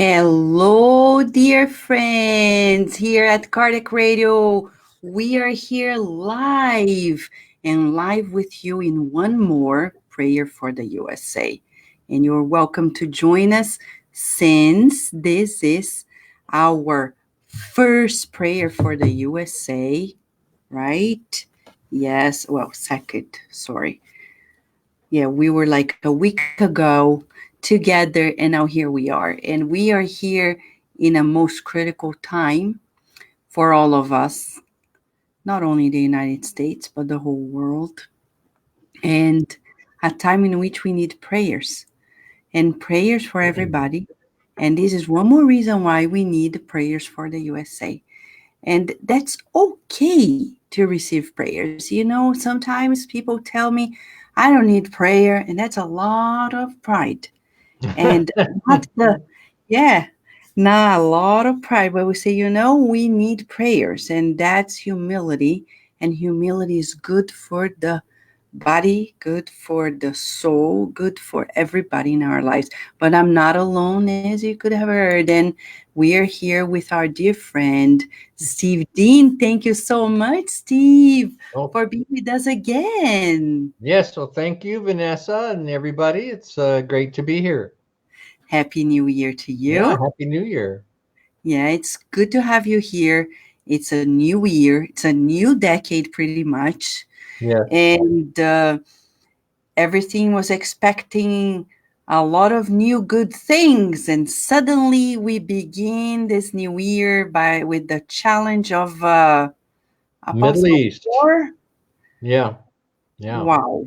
Hello, dear friends, here at Cardiac Radio. We are here live with you in one more prayer for the USA. And you're welcome to join us since this is our first prayer for the USA, right? Yes, well, second, sorry. Yeah, we were like a week ago together, and now here we are. And we are here in a most critical time for all of us, not only the United States, but the whole world. And a time in which we need prayers and prayers for everybody. And this is one more reason why we need prayers for the USA. And that's okay to receive prayers. Sometimes people tell me, I don't need prayer, and that's a lot of pride. And not the, yeah, not a lot of pride, but we say, we need prayers, and that's humility. And humility is good for the body, good for the soul, good for everybody in our lives. But I'm not alone, as you could have heard. And we are here with our dear friend, Steve Dean. Thank you so much, Steve, Oh, for being with us again. yes. Well, thank you, Vanessa, and everybody. It's great to be here. Happy New Year to Yeah, you. Happy New Year. Yeah, it's good to have you here. It's a new year, it's a new decade, pretty much. Yes. And everything was expecting a lot of new good things. And suddenly we begin this new year with the challenge of a Middle possible East. war. Yeah, yeah, Wow.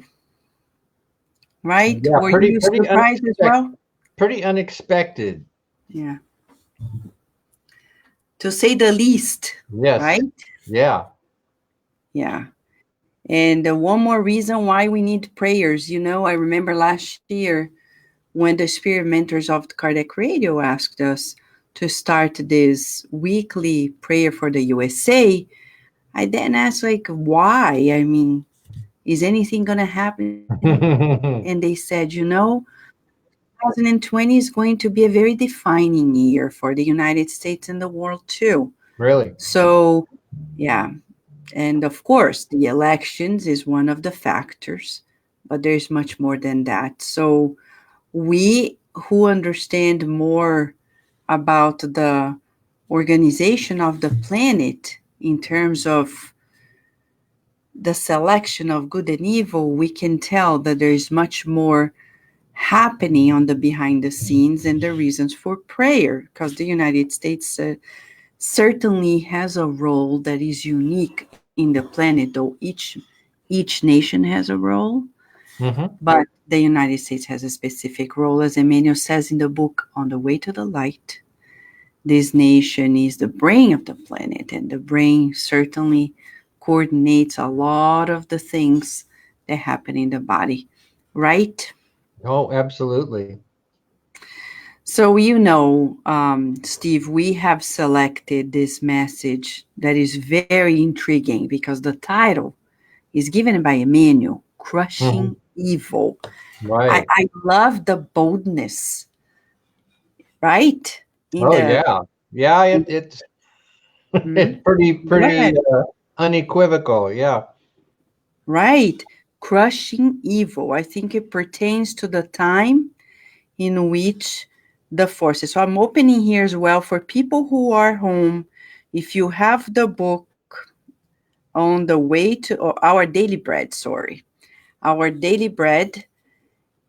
Right? yeah. Were Pretty, you pretty surprised as unexpected. well? Pretty unexpected. Yeah. To say the least, Yes. right? Yeah. Yeah. And one more reason why we need prayers. I remember last year when the spirit mentors of the Cardiac Radio asked us to start this weekly prayer for the USA. I then asked, like, why? I mean, is anything going to happen? And they said, 2020 is going to be a very defining year for the United States and the world too. Really. So, yeah. And of course, the elections is one of the factors, but there's much more than that. So, we who understand more about the organization of the planet in terms of the selection of good and evil, we can tell that there is much more happening on the behind the scenes and the reasons for prayer, because the United States certainly has a role that is unique in the planet, though each nation has a role. Hmm. But the United States has a specific role, as Emmanuel says in the book On the Way to the Light. This nation is the brain of the planet, and the brain certainly coordinates a lot of the things that happen in the body, right? Oh, absolutely. So, Steve, we have selected this message that is very intriguing because the title is given by Emmanuel, Hmm. Crushing Evil. I, Right. I love the boldness, right? In Oh, the, yeah. Yeah. in, It's hmm? it's pretty Go pretty ahead. unequivocal. Yeah. Right. Crushing evil. I think it pertains to the time in which the forces. So I'm opening here as well for people who are home. If you have the book on the way to or our daily bread, sorry, our daily bread,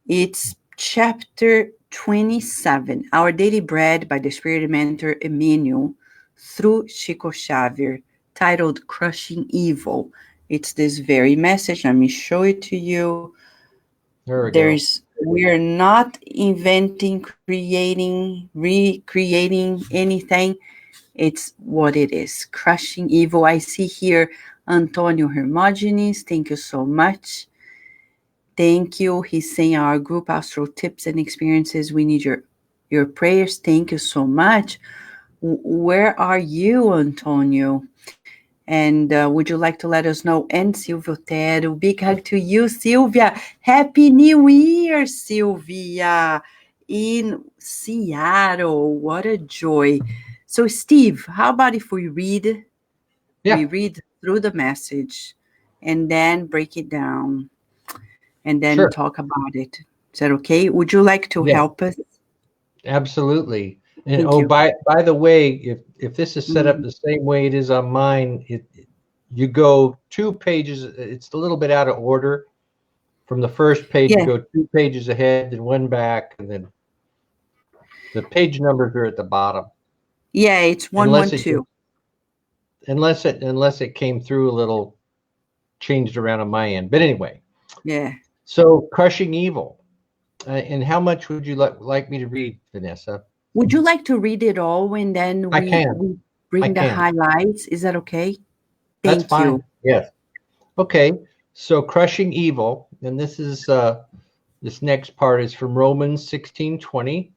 it's chapter 27. Our daily bread by the spirit mentor Emmanuel through Chico Xavier, titled Crushing Evil. It's this very message. Let me show it to you. There we go. We're not inventing, creating, recreating anything. It's what it is. Crushing evil. I see here Antonio Hermogenes. Thank you so much. Thank you. He's saying our group astral tips and experiences. We need your prayers. Thank you so much. Where are you, Antonio? And would you like to let us know? And Silvia Otero, big hug to you, Sylvia. Happy New Year, Sylvia. in Seattle. What a joy. So, Steve, how about if we read? Yeah, We read through the message and then break it down and then sure. talk about it. Is that okay? Would you like to Yeah, help us? absolutely. And Thank oh, you. by the way, if this is set up Mm. the same way it is on mine, you go 2 pages. It's a little bit out of order. From the first page, you Yeah, go 2 pages ahead, then one back, and then the page numbers are at the bottom. yeah, it's Unless it just 112. unless it came through a little changed around on my end. But anyway, Yeah. so crushing evil. And how much would you like me to read, Vanessa? Would you like to read it all and then I we can. we I bring the can. highlights? Is that okay? That's Thank you. fine. Yes. Okay. So crushing evil, and this next part is from Romans 16:20.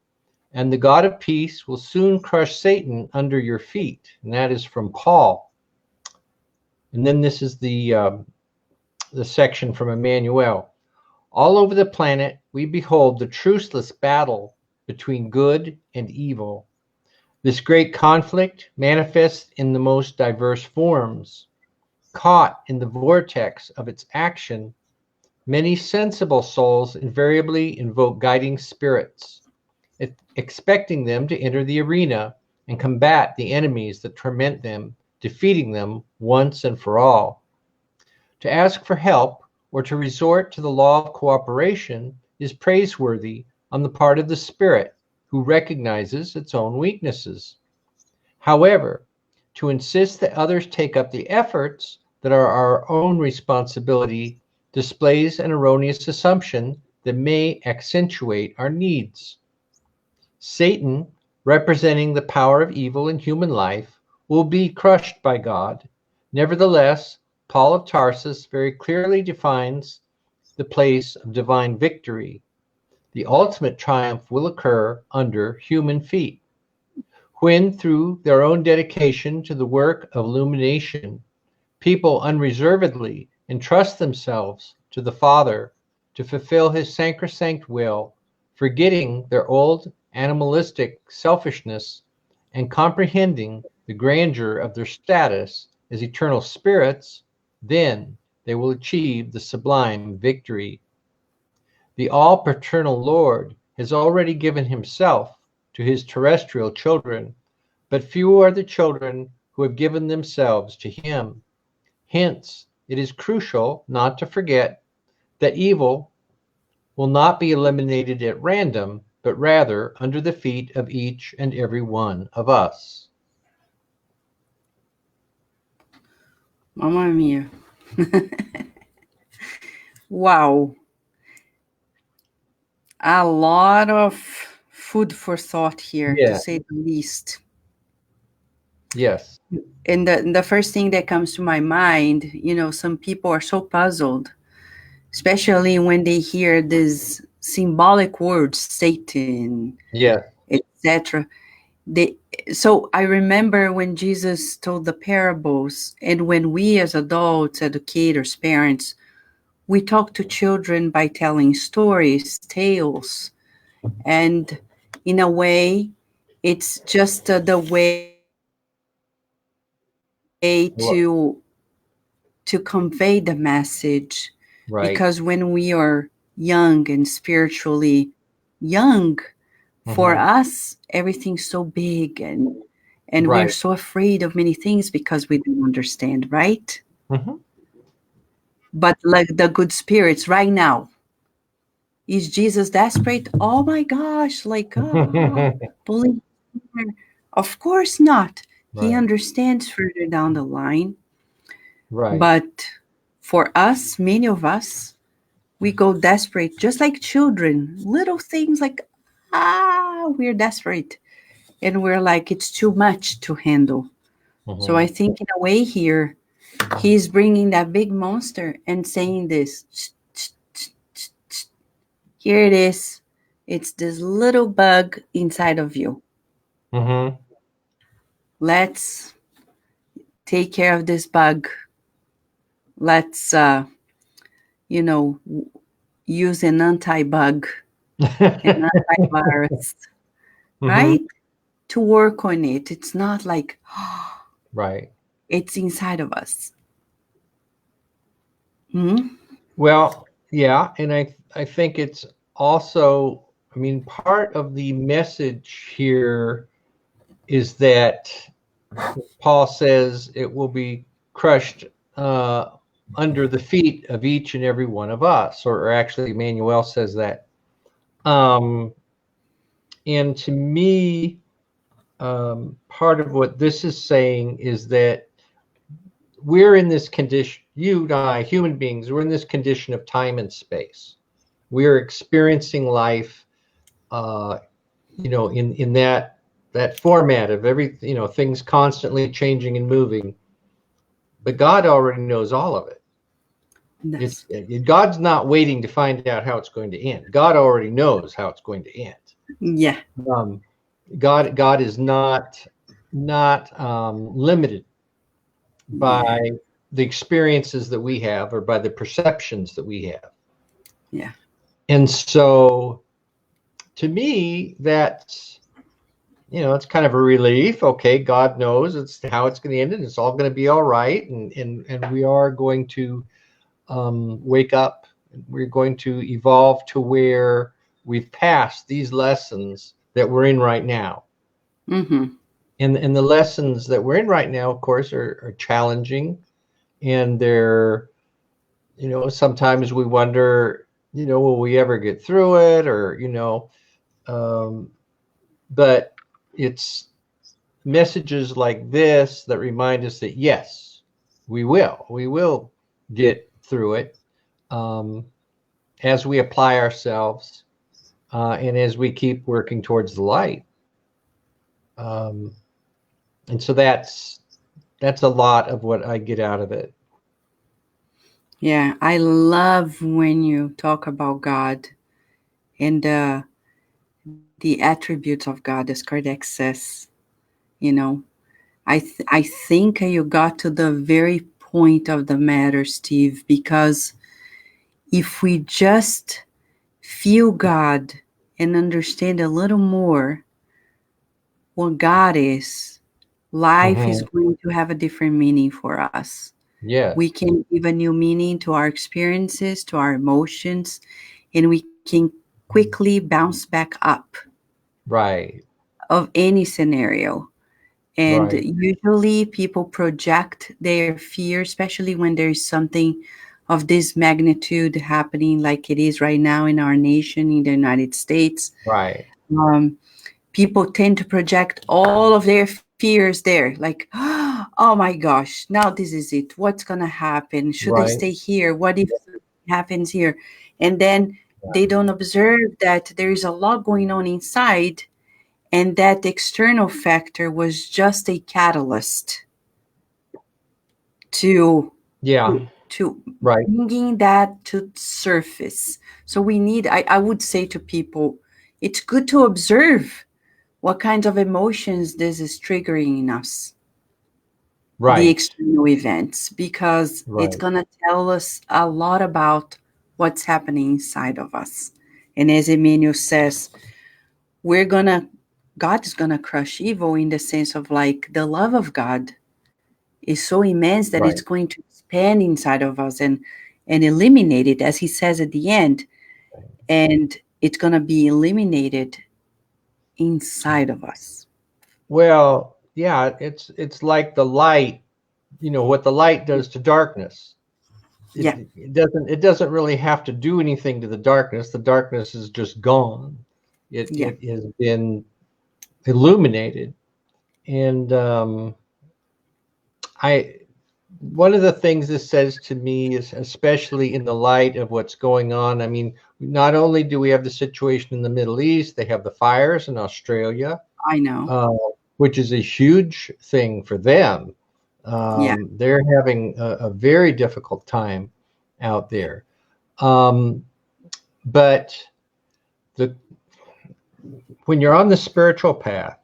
And the God of peace will soon crush Satan under your feet. And that is from Paul. And then this is the section from Emmanuel. All over the planet, we behold the truceless battle between good and evil. This great conflict manifests in the most diverse forms. Caught in the vortex of its action, many sensible souls invariably invoke guiding spirits, expecting them to enter the arena and combat the enemies that torment them, defeating them once and for all. To ask for help or to resort to the law of cooperation is praiseworthy on the part of the spirit who recognizes its own weaknesses. However, to insist that others take up the efforts that are our own responsibility displays an erroneous assumption that may accentuate our needs. Satan, representing the power of evil in human life, will be crushed by God. Nevertheless, Paul of Tarsus very clearly defines the place of divine victory. The ultimate triumph will occur under human feet. When, through their own dedication to the work of illumination, people unreservedly entrust themselves to the Father to fulfill his sacrosanct will, forgetting their old animalistic selfishness and comprehending the grandeur of their status as eternal spirits, then they will achieve the sublime victory. The all paternal Lord has already given himself to his terrestrial children, but few are the children who have given themselves to him. Hence, it is crucial not to forget that evil will not be eliminated at random, but rather under the feet of each and every one of us. Mamma mia. Wow. A lot of food for thought here, to Yeah, say the least. yes, And the first thing that comes to my mind, some people are so puzzled, especially when they hear these symbolic words, Satan, yes, etc. They So I remember when Jesus told the parables, and when we as adults, educators, parents, we talk to children by telling stories, tales, and in a way, it's just the way Well, to convey the message, because right. when we are young and spiritually young, for Hmm. us everything's so big, and we're Right. so afraid of many things because we don't understand, right? Hmm. But like the good spirits right now, is Jesus desperate? Oh my gosh, like, bullying her. Of course not. He Right, understands further down the line. right. But for us, many of us, we go desperate, just like children. Little things like, we're desperate. And we're like, it's too much to handle. So I Hmm. think, in a way, here, he's bringing that big monster and saying this, here it is. It's this little bug inside of you. Hmm. Let's take care of this bug. Let's, you know, use an anti bug. an antivirus, Hmm. right? To work on it. It's not like Right. it's inside of us. Hmm? Well, yeah, and I think it's also, I mean, part of the message here is that Paul says it will be crushed uh, under the feet of each and every one of us, or actually, Emmanuel says that. Um, and to me, part of what this is saying is that we're in this condition, you and I, human beings, we're in this condition of time and space. We're experiencing life, uh, in that format of things constantly changing and moving. But God already knows all of it. Yes. God's not waiting to find out how it's going to end. God already knows how it's going to end. Yeah. Um, God is not limited Yeah. by the experiences that we have or by the perceptions that we have. Yeah. And so to me, that's, it's kind of a relief. Okay, God knows it's how it's going to end, and it's all going to be all right. And we are going to wake up. We're going to evolve to where we've passed these lessons that we're in right now. Mm-hmm. And the lessons that we're in right now, of course, are challenging, and they're, sometimes we wonder, will we ever get through it, or um, but it's messages like this that remind us that yes, we will get through it, um, as we apply ourselves, and as we keep working towards the light. um, and so that's a lot of what I get out of it. Yeah. I love when you talk about God and the attributes of God, as Kardec says. You know, I think you got to the very point of the matter, Steve, because if we just feel God and understand a little more what God is, life is Hmm. going to have a different meaning for us. We Yes. can give a new meaning to our experiences, to our emotions, and we can quickly bounce back up Right. of any scenario. And Right. usually people project their fear, especially when there is something of this magnitude happening, like it is right now in our nation, in the United States. Right. Um, People tend to project all of their fears there, like, oh my gosh, now this is it. What's going to happen? Should I Right. stay here? What if something happens here? And then they don't observe that there is a lot going on inside, and that external factor was just a catalyst to Yeah. to Right. bringing that to surface. So we need, I would say to people, it's good to observe what kinds of emotions this is triggering in us, the Right. external events, because it's Right. going to tell us a lot about what's happening inside of us. And as Emmanuel says, we're going to, God is going to crush evil in the sense of like the love of God is so immense that it's Right. going to expand inside of us and eliminate it, as he says at the end, and it's going to be eliminated inside of us. Well, yeah, it's like the light, what the light does to darkness. It, Yeah, it doesn't really have to do anything to the darkness. The darkness is just gone. It yeah, it has been illuminated. And I one of the things this says to me is, especially in the light of what's going on, I mean, not only do we have the situation in the Middle East, they have the fires in Australia, I know. uh, which is a huge thing for them. Yeah, They're having a very difficult time out there. Um, but the when you're on the spiritual path,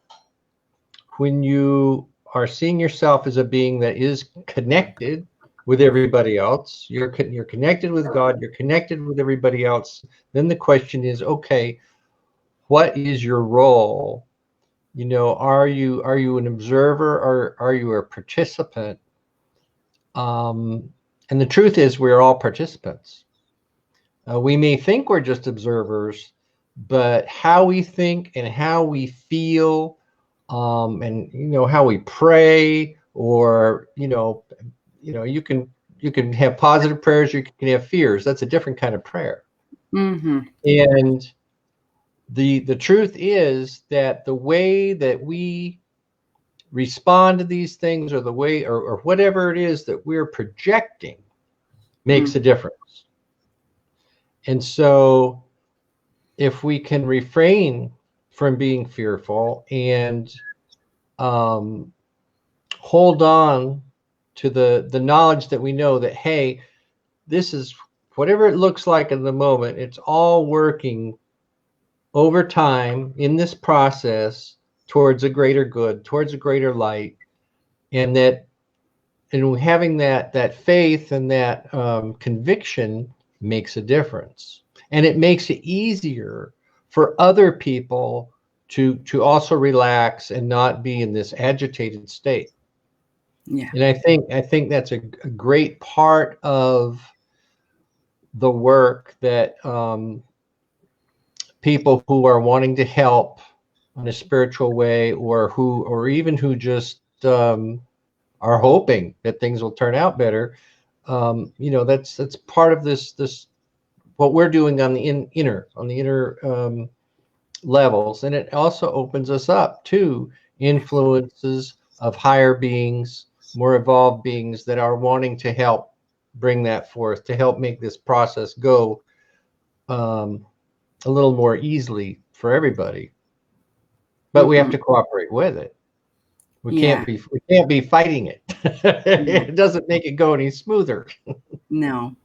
when you are seeing yourself as a being that is connected, with everybody else. You're connected with God. You're connected with everybody else. Then the question is, okay, what is your role? Are you an observer or are you a participant? And the truth is, we're all participants. We may think we're just observers, but how we think and how we feel, and how we pray, or you can have positive prayers, you can have fears. That's a different kind of prayer. Mm-hmm. And the truth is that the way that we respond to these things, or the way, or whatever it is that we're projecting, makes a difference. And so if we can refrain from being fearful and hold on to the knowledge that we know that, hey, this is whatever it looks like in the moment, it's all working over time in this process towards a greater good, towards a greater light, and having that faith and that conviction makes a difference, and it makes it easier for other people to also relax and not be in this agitated state. Yeah. And I think that's a great part of the work that people who are wanting to help in a spiritual way, or even who just are hoping that things will turn out better. That's part of this what we're doing on the inner levels, and it also opens us up to influences of higher beings, more evolved beings that are wanting to help bring that forth, to help make this process go um, a little more easily for everybody. But we have Mm-hmm. to cooperate with it. We can't Yeah. be we can't be fighting it. No. It doesn't make it go any smoother. No.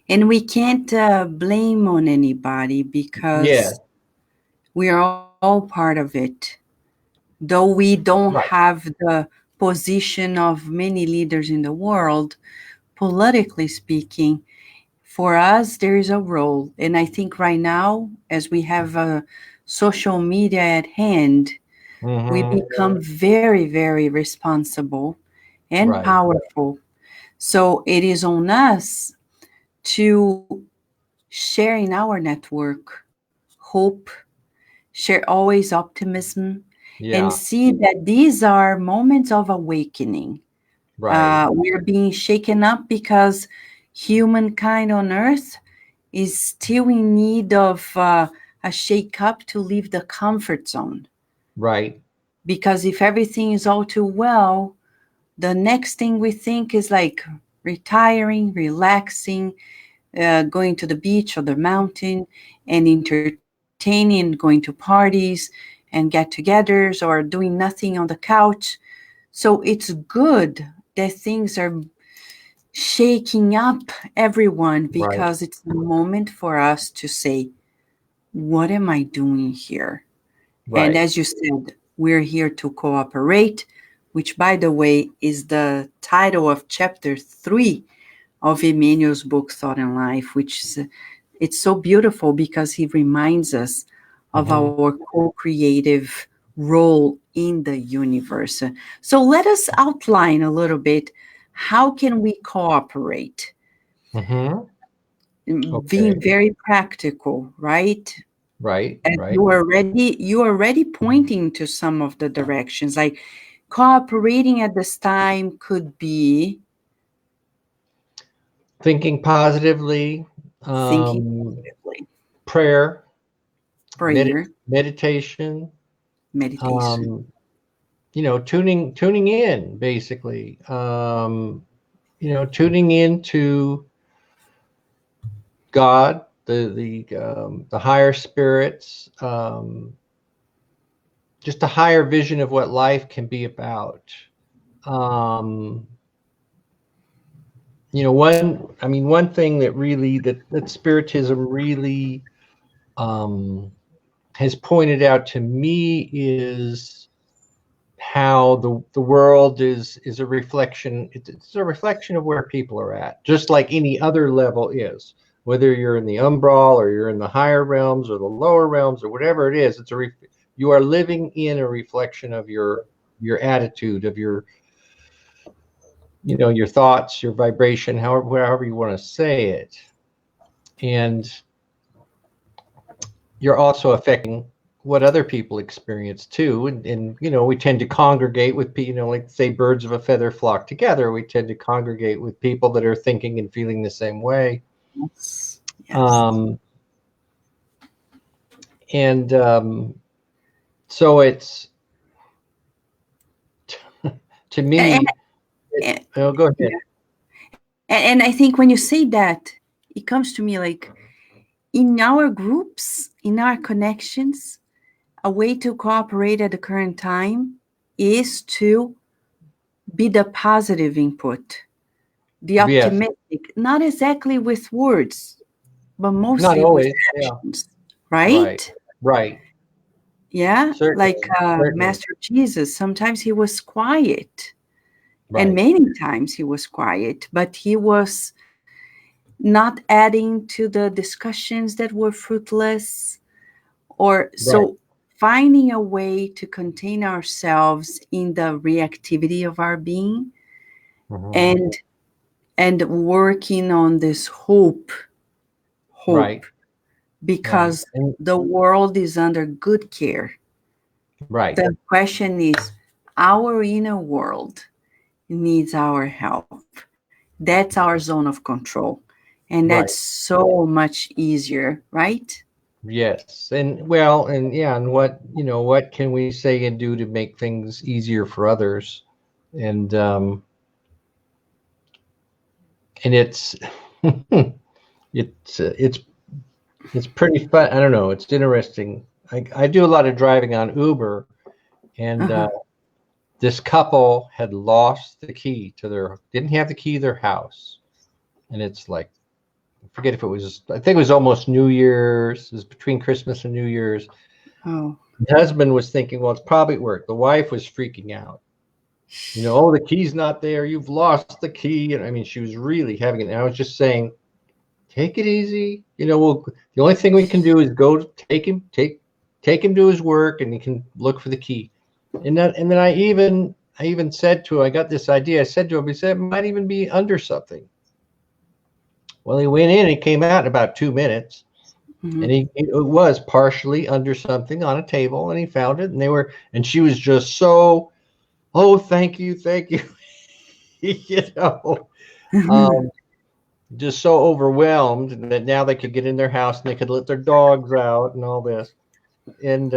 And we can't blame on anybody Yeah, because we are all part of it. Though we don't right. have the position of many leaders in the world, politically speaking, for us, there is a role. And I think right now, as we have social media at hand, we Hmm. become very, very responsible and Right, powerful. So it is on us to share in our network hope, share always optimism, and yeah, see that these are moments of awakening. right, We're being shaken up because humankind on earth is still in need of a shake up to leave the comfort zone. right, Because if everything is all too well, the next thing we think is like retiring, relaxing, going to the beach or the mountain and entertaining, going to parties and get togethers or doing nothing on the couch. So it's good that things are shaking up everyone right, because it's a moment for us to say, what am I doing here? And right. as you said, we're here to cooperate, which, by the way, is the title of chapter 3 of Emmanuel's book, Thought and Life, which is, it's so beautiful because he reminds us of Hmm. our co-creative role in the universe. So let us outline a little bit how can we cooperate? Hmm. Being Okay. very practical, right? Right, And right. you're already pointing to some of the directions. Like cooperating at this time could be Thinking positively, thinking um, positively, prayer, prayer, meditation, meditation. um, tuning in, basically. Tuning into God, the higher spirits, just a higher vision of what life can be about. Um, one thing that really that spiritism really um, has pointed out to me is how the world is a reflection. It's a reflection of where people are at, just like any other level is. Whether you're in the umbral or you're in the higher realms or the lower realms or whatever it is, you are living in a reflection of your attitude, of your thoughts, your vibration, however you want to say it, and you're also affecting what other people experience too. And we tend to congregate with people, like say birds of a feather flock together. We tend to congregate with people that are thinking and feeling the same way. Yes. Yes. Um, and so it's to And, me. and, Oh, go ahead. yeah. And I think when you say that, it comes to me like in our groups, in our connections, a way to cooperate at the current time is to be the positive input, the Yes, optimistic, not exactly with words, but not mostly with always. Yeah, actions, right, right? right. Yeah, like Certainly, certainly. Master Jesus, sometimes he was quiet, and Right, many times he was quiet, but he was not adding to the discussions that were fruitless, or right. so finding a way to contain ourselves in the reactivity of our being, Hmm. and working on this hope Right, right, because and the world is under good care. right, The question is, our inner world needs our help. That's our zone of control. And that's right. so much easier, right? Yes, and well, and yeah, and what can we say and do to make things easier for others? And it's it's it's pretty fun. I don't know. It's interesting. I do a lot of driving on Uber, and Uh-huh. this couple had lost the key to didn't have the key to their house, and it's like I forget if it was. I think it was almost New Year's. It was between Christmas and New Year's. Oh. The husband was thinking, well, it's probably at work. The wife was freaking out. Oh, the key's not there. You've lost the key. And I mean, she was really having it. And I was just saying, take it easy. Well, the only thing we can do is go take him to his work, and he can look for the key. And then I even said to him, I got this idea. I said to him, he said it might even be under something. Well, he went in and he came out in about 2 minutes. And Mhm. it was partially under something on a table, and he found it, and she was just so, oh, thank you, you know, um, just so overwhelmed that now they could get in their house and they could let their dogs out and all this. And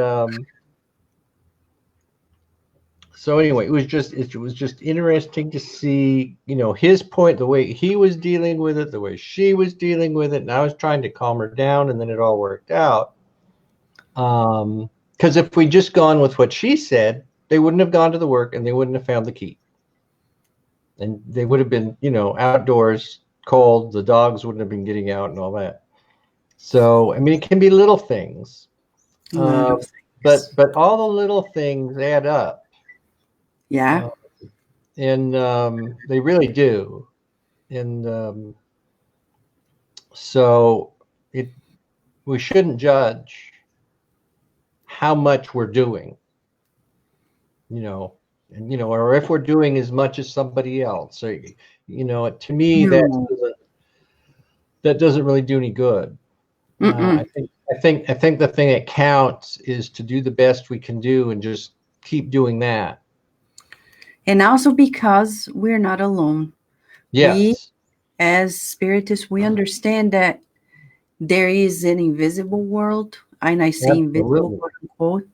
so anyway, it was just interesting to see, his point, the way he was dealing with it, the way she was dealing with it, and I was trying to calm her down, and then it all worked out. Because if we just gone with what she said, they wouldn't have gone to the work and they wouldn't have found the key. And they would have been, outdoors, cold. The dogs wouldn't have been getting out and all that. So, I mean, it can be little things, A lot uh, of but things. but all the little things add up, Yeah. uh, and they really do. And so, it we shouldn't judge how much we're doing, you know, or if we're doing as much as somebody else. So, to me, No. that doesn't really do any good. Mm-mm. I think the thing that counts is to do the best we can do and just keep doing that. And also because we're not alone. We, Yes, as spiritists, we understand that there is an invisible world, and I say invisible, absolutely. quote unquote,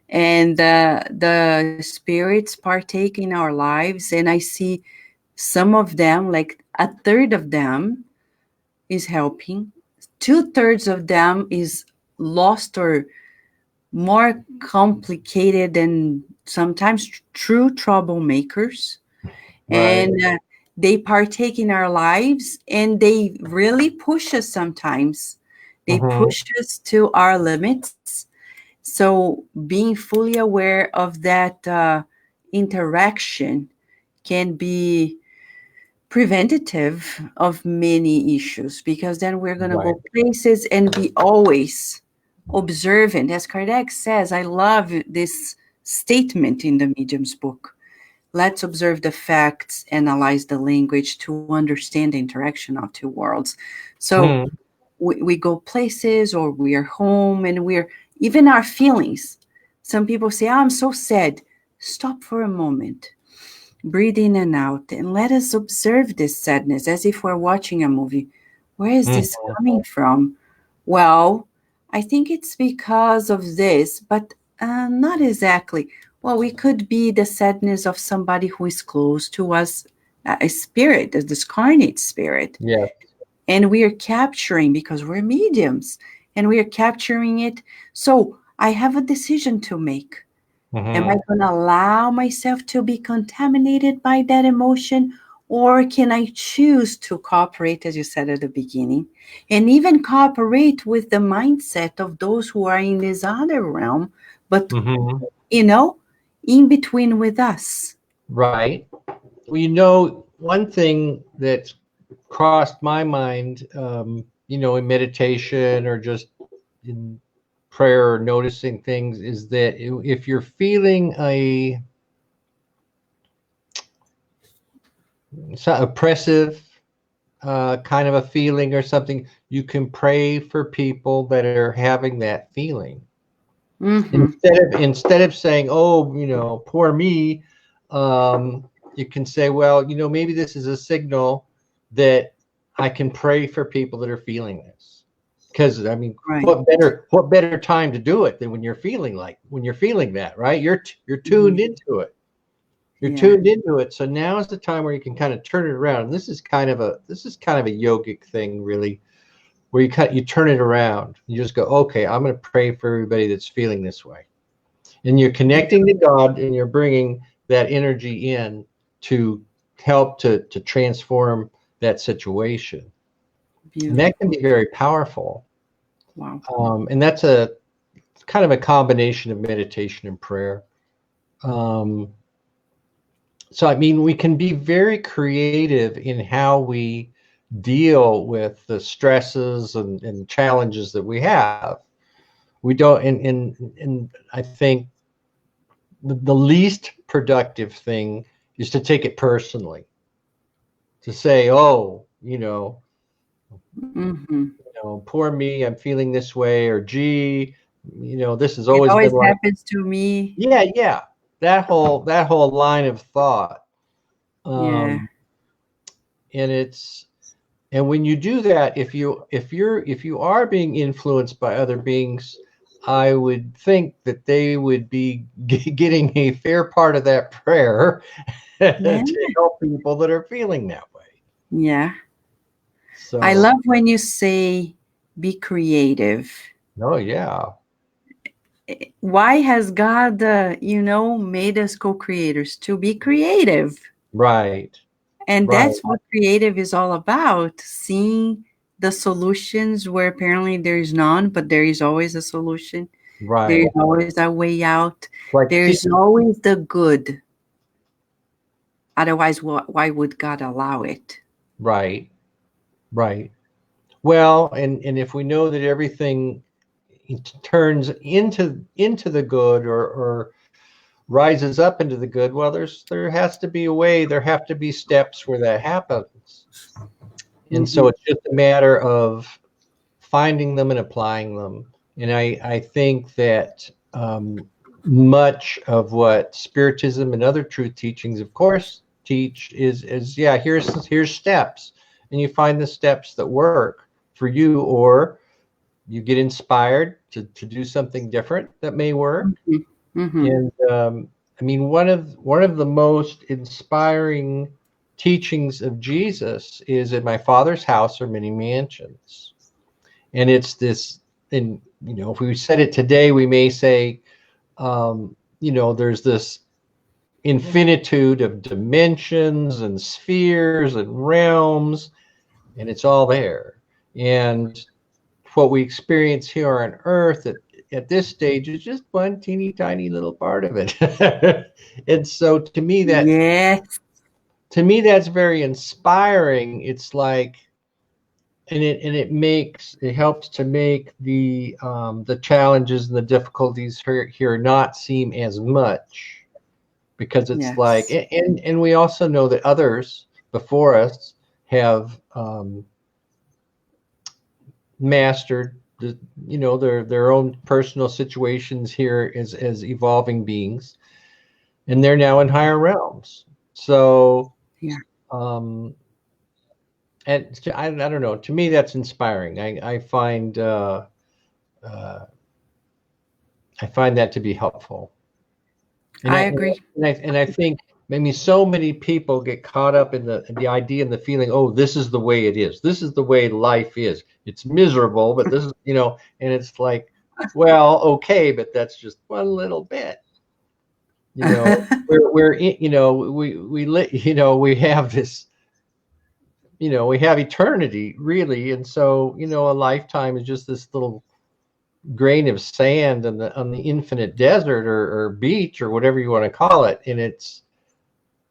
and the spirits partake in our lives. And I see some of them, like a third of them, is helping, two-thirds of them is lost or more complicated and sometimes true troublemakers. Right. And they partake in our lives, and they really push us sometimes. They Hmm. push us to our limits. So being fully aware of that interaction can be preventative of many issues, because then we're going to Right. go places and be always observant. As Kardec says, I love this statement in the Medium's book. Let's observe the facts, analyze the language to understand the interaction of two worlds. So Mm. we go places, or we are home, and we're even our feelings. Some people say, oh, I'm so sad. Stop for a moment, breathe in and out, and let us observe this sadness as if we're watching a movie. Where is Mm. this coming from? Well, I think it's because of this, but not exactly. Well, we could be the sadness of somebody who is close to us, a spirit, a discarnate spirit. Yeah. And we are capturing, because we're mediums, and we are capturing it. So I have a decision to make. Am I Mm-hmm. going to allow myself to be contaminated by that emotion? Or can I choose to cooperate, as you said at the beginning, and even cooperate with the mindset of those who are in this other realm, but, Mm-hmm. you know, in between with us? Right. Well, you know, one thing that's crossed my mind, you know, in meditation or just in prayer or noticing things, is that if you're feeling a oppressive kind of a feeling or something, you can pray for people that are having that feeling. Mm-hmm. Instead of saying, "Oh, you know, poor me," you can say, "Well, you know, maybe this is a signal that I can pray for people that are feeling this." Because I mean, Right. what better time to do it than when you're feeling that, right? You're tuned Mhm. into it. You're Yeah. tuned into it. So now is the time where you can kind of turn it around. And this is kind of a yogic thing, really, where you turn it around. You just go, okay, I'm going to pray for everybody that's feeling this way, and you're connecting to God, and you're bringing that energy in to help to transform that situation, and that can Beautiful. be very powerful. Wow. And that's a kind of a combination of meditation and prayer. Um, so I mean, we can be very creative in how we deal with the stresses and challenges that we have. We don't, and I think the least productive thing is to take it personally, to say, oh, Mm-hmm. poor me, I'm feeling this way, or gee, this has It always always been like, happens to me. yeah, that whole line of thought. Yeah. Um, and it's and when you do that, if you are being influenced by other beings, I would think that they would be getting a fair part of that prayer Yeah. to help people that are feeling that way. Yeah. I So, love when you say be creative. oh yeah, Why has God, made us co-creators? To be creative. right, And right, that's what creative is all about, seeing the solutions where apparently there is none, but there is always a solution. There is right. always a way out. Like, There is always the good. Otherwise, why would God allow it? right, right. Well, and if we know that everything turns into the good, or rises up into the good, well, there has to be a way. There have to be steps where that happens, and so Hmm. it's just a matter of finding them and applying them. And I think that much of what Spiritism and other truth teachings, of course, teach is yeah, here's steps, and you find the steps that work for you, or you get inspired to do something different that may work. Hmm. Hmm. And I mean, one of the most inspiring teachings of Jesus is, "In my Father's house are many mansions." And it's this, and if we said it today, we may say, there's this infinitude of dimensions and spheres and realms, and it's all there. And what we experience here on Earth, at this stage is just one teeny tiny little part of it. And so Yes. to me that's very inspiring. It's like, it helps to make the challenges and the difficulties here not seem as much, because it's like, Yes. and we also know that others before us have mastered their own personal situations here as evolving beings, and they're now in higher realms. So Yeah. um I don't know, to me that's inspiring. Uh, I find that to be helpful. And I I agree. and I think maybe so many people get caught up in the idea and the feeling, oh, this is the way it is. This is the way life is. It's miserable, but this is, and it's like, well, okay, but that's just one little bit. We have this, we have eternity really, and so a lifetime is just this little grain of sand on the infinite desert or beach or whatever you want to call it, and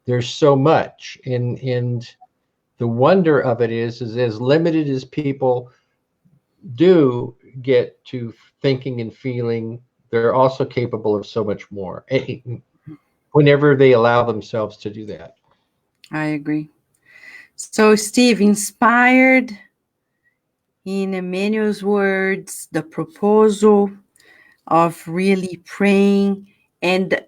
there's so much, and the wonder of it is as limited as people do get to thinking and feeling, they're also capable of so much more, whenever they allow themselves to do that. I agree. So, Steve, inspired in Emmanuel's words, the proposal of really praying, and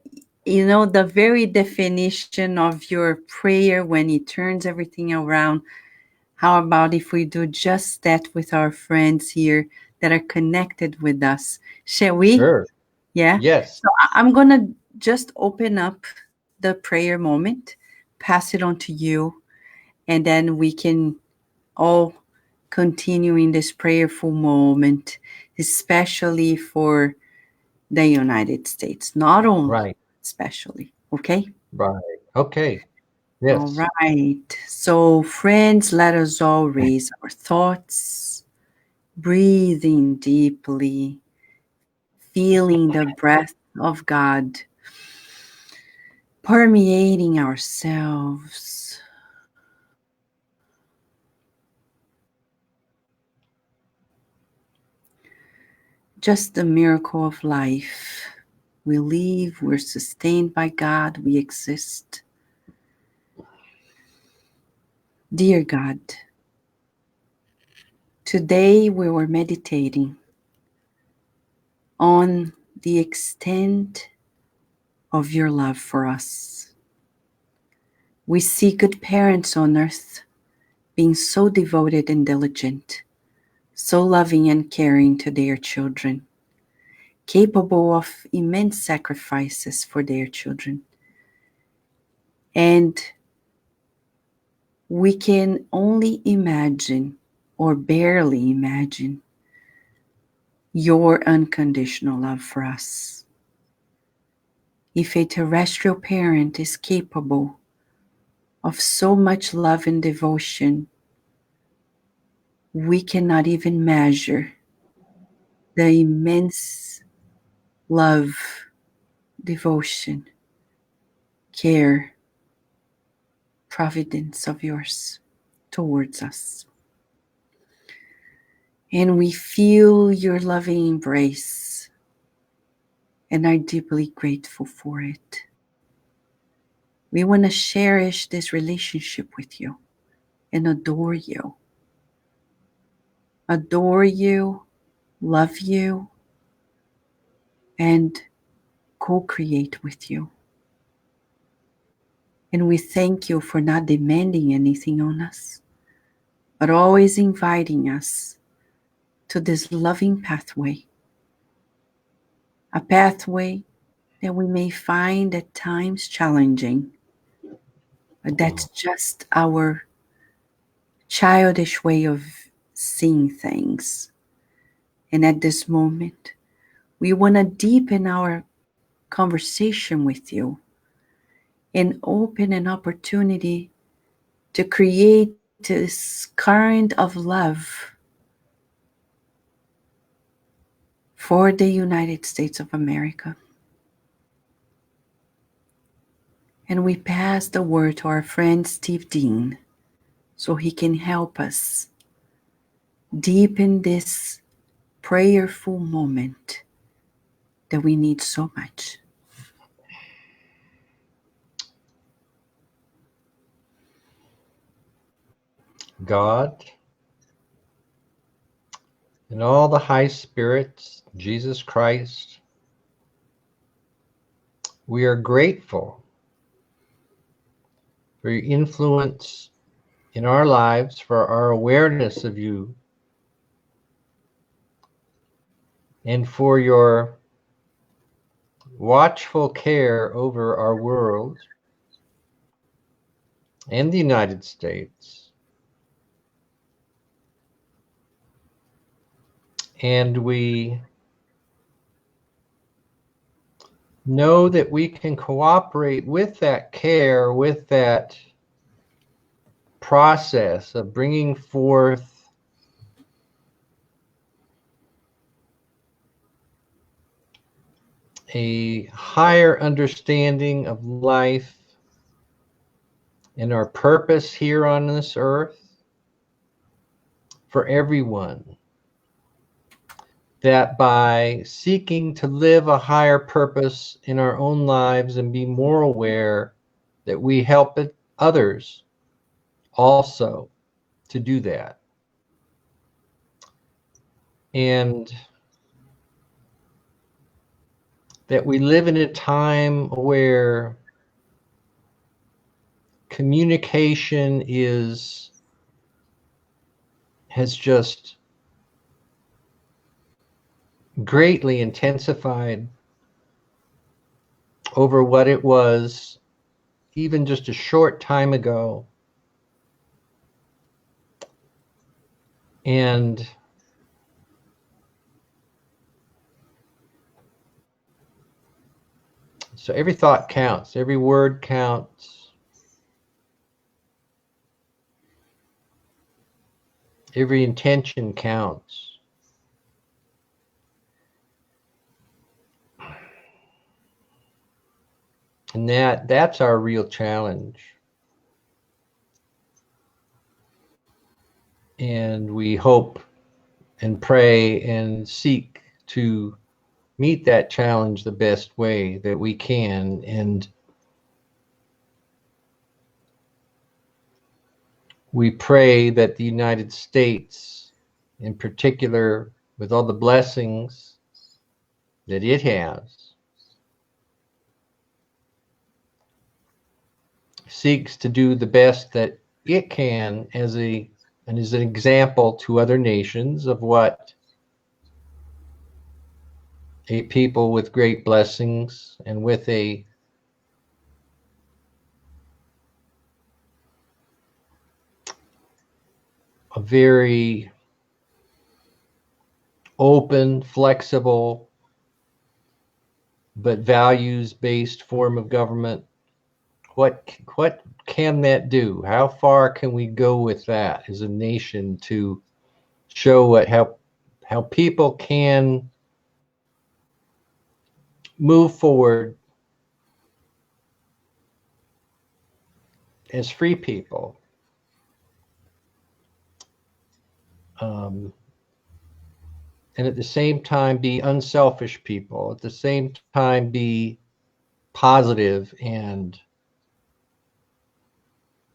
the very definition of your prayer when it turns everything around. How about if we do just that with our friends here that are connected with us? Shall we? Sure. Yeah. Yes. So I'm going to just open up the prayer moment, pass it on to you, and then we can all continue in this prayerful moment, especially for the United States, not only, Right. especially. Okay? Right. Okay. All Yes. right. So, friends, let us all raise our thoughts, breathing deeply, feeling the breath of God permeating ourselves. Just the miracle of life. We live, we're sustained by God, we exist. Dear God, today we were meditating on the extent of your love for us. We see good parents on earth being so devoted and diligent, so loving and caring to their children, capable of immense sacrifices for their children. And we can only imagine, or barely imagine, your unconditional love for us. If a terrestrial parent is capable of so much love and devotion, we cannot even measure the immense love, devotion, care, providence of yours towards us. And we feel your loving embrace and are deeply grateful for it. We want to cherish this relationship with you and adore you. Adore you, love you, and co create with you. And we thank you for not demanding anything on us, but always inviting us to this loving pathway, a pathway that we may find at times challenging, but that's just our childish way of seeing things. And at this moment, we want to deepen our conversation with you and open an opportunity to create this current of love for the United States of America. And we pass the word to our friend Steve Dean so he can help us deepen this prayerful moment that we need so much. God and all the high spirits, Jesus Christ, we are grateful for your influence in our lives, for our awareness of you, and for your watchful care over our world and the United States. And we know that we can cooperate with that care, with that process of bringing forth a higher understanding of life and our purpose here on this earth for everyone. That by seeking to live a higher purpose in our own lives and be more aware, that we help others also to do that. And that we live in a time where communication has just greatly intensified over what it was even just a short time ago. And so every thought counts, every word counts, every intention counts. And that's our real challenge. And we hope and pray and seek to meet that challenge the best way that we can. And we pray that the United States, in particular, with all the blessings that it has, seeks to do the best that it can as an example to other nations of what a people with great blessings and with a very open, flexible, but values-based form of government. What can that do? How far can we go with that as a nation to show how people can move forward as free people? And at the same time be unselfish people, at the same time be positive and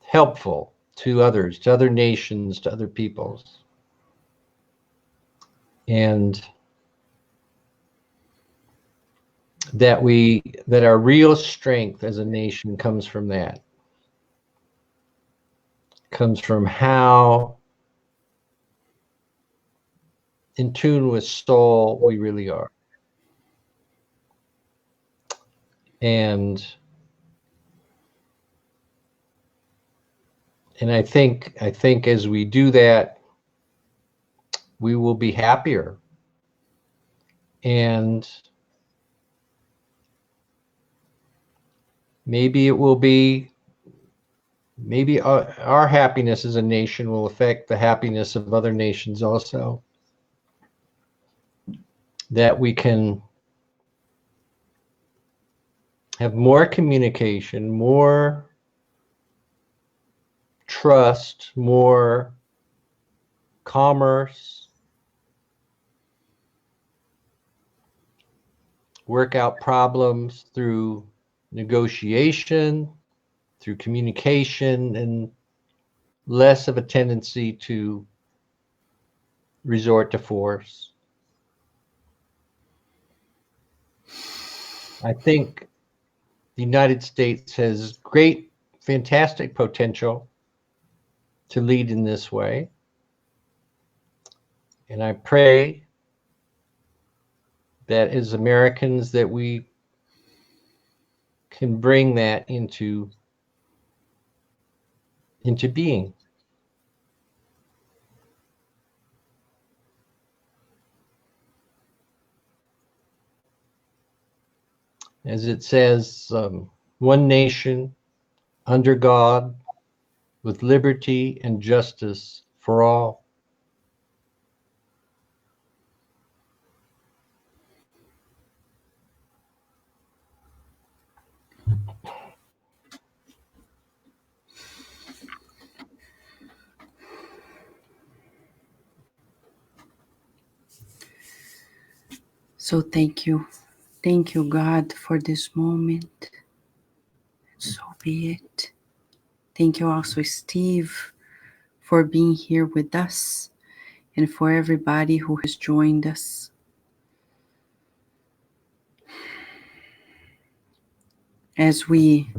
helpful to others, to other nations, to other peoples. And that our real strength as a nation comes from that. Comes from how in tune with soul we really are. And I think as we do that, we will be happier. And maybe our happiness as a nation will affect the happiness of other nations also. that we can have more communication, more trust, more commerce, work out problems through negotiation, through communication, and less of a tendency to resort to force. I think the United States has great, fantastic potential to lead in this way. And I pray that as Americans that we can bring that into being. As it says, one nation under God with liberty and justice for all. So thank you. Thank you, God, for this moment. So be it. Thank you also, Steve, for being here with us and for everybody who has joined us. As we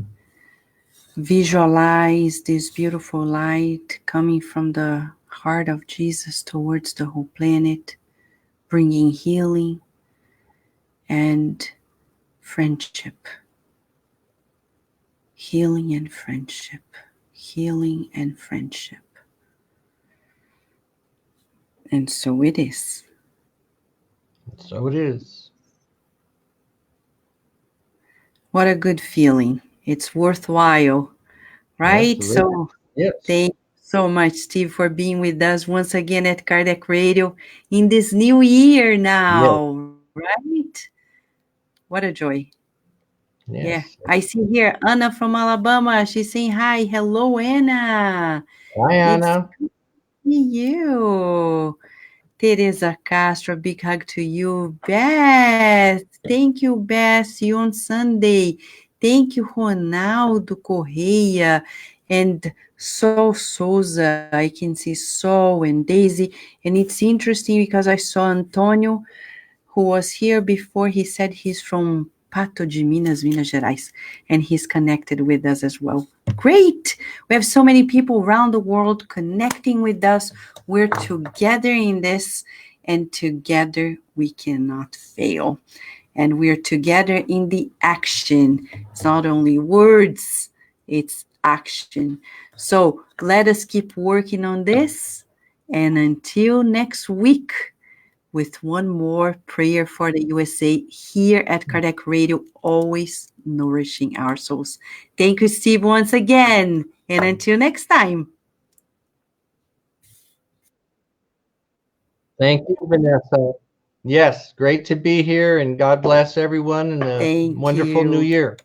visualize this beautiful light coming from the heart of Jesus towards the whole planet, bringing healing and friendship. Healing and friendship. Healing and friendship. And so it is. So it is. What a good feeling. It's worthwhile, right? Absolutely. So Yes. thank you so much, Steve, for being with us once again at Kardec Radio in this new year now, right? What a joy. Yeah, Yes. I see here Anna from Alabama. She's saying hi. Hello, Anna. Hi, It's Anna. you. Teresa Castro, big hug to you. Beth, thank you, Beth. See you on Sunday. Thank you, Ronaldo Correia and Sol Souza. I can see Sol and Daisy. And it's interesting because I saw Antonio, who was here before. He said he's from Pato de Minas, Minas Gerais, and he's connected with us as well. Great! We have so many people around the world connecting with us. We're together in this, and together we cannot fail. And we're together in the action. It's not only words, it's action. So let us keep working on this. And until next week, with one more prayer for the USA here at Kardec Radio, always nourishing our souls. Thank you, Steve, once again. And until next time. Thank you, Vanessa. Yes, great to be here, and God bless everyone, and a Thank wonderful new you. year.